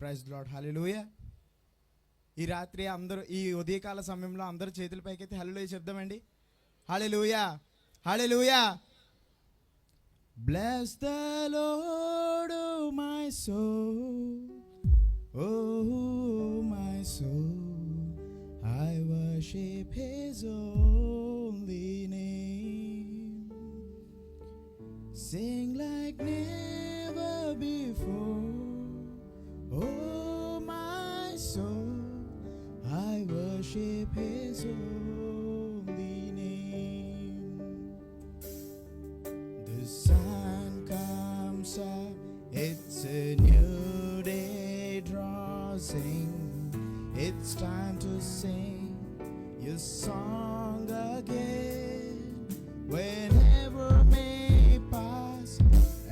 Praise the lord. హల్లెలూయా. ఈ రాత్రి అందరూ, ఈ ఉదయకాల సమయంలో అందరూ చేతుల పైకైతే హల్లెలూయా చెప్దామండి. హల్లెలూయా, హల్లెలూయా. Bless the Lord, oh my soul, oh my soul, I worship His holy name. Sing like never before, oh my soul, I worship His holy name. The sun comes up, it's a new day draws in. It's time to sing your song again. Whenever may pass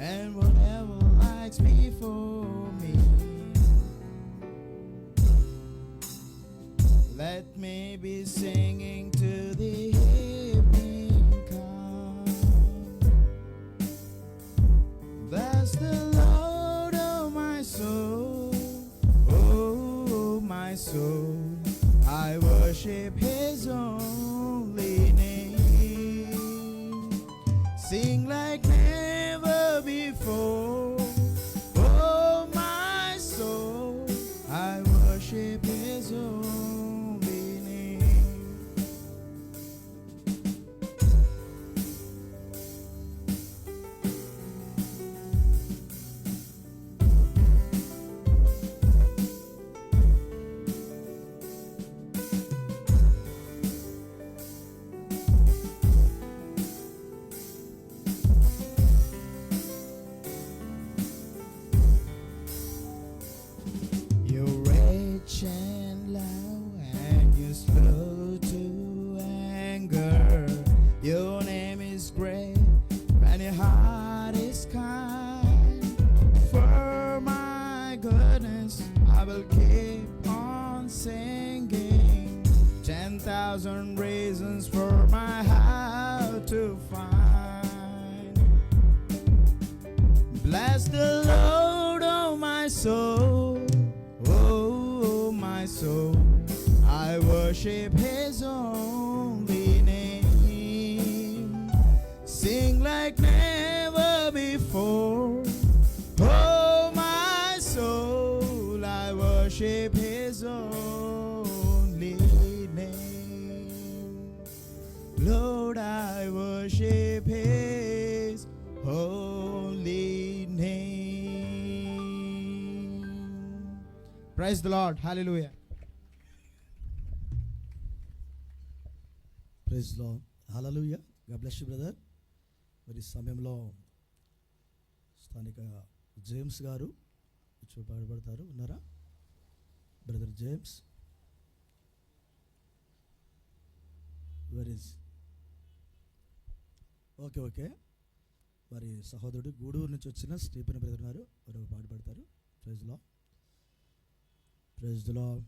and whatever lies before me, let me be singing to the evening come. Bless the Lord, oh my soul, oh my soul, I worship His holy name. Sing like never before, oh my soul, I worship His holy name. You're rich and low and you're slow to anger. Your name is great and your heart is kind. For my goodness, I will keep on singing. 10,000 reasons for my heart to find. Bless the Lord, oh my soul, oh my soul, I worship His holy name. Sing like never before, oh my soul, I worship His holy name. Lord, I worship His holy name. Praise the Lord. Hallelujah. Praise Lord. Hallelujah. God bless you brother. మరి ఈ సమయంలో స్థానిక James గారు వచ్చి పాడబడతారు. ఉన్నారా brother James? Where is? Okay. మరి సహోదరుడు గూడూరు నుంచి వచ్చిన స్టీఫెన్ బ్రదర్ ఉన్నారు, వారు పాడబడతారు. Praise Lord. Praise the lord.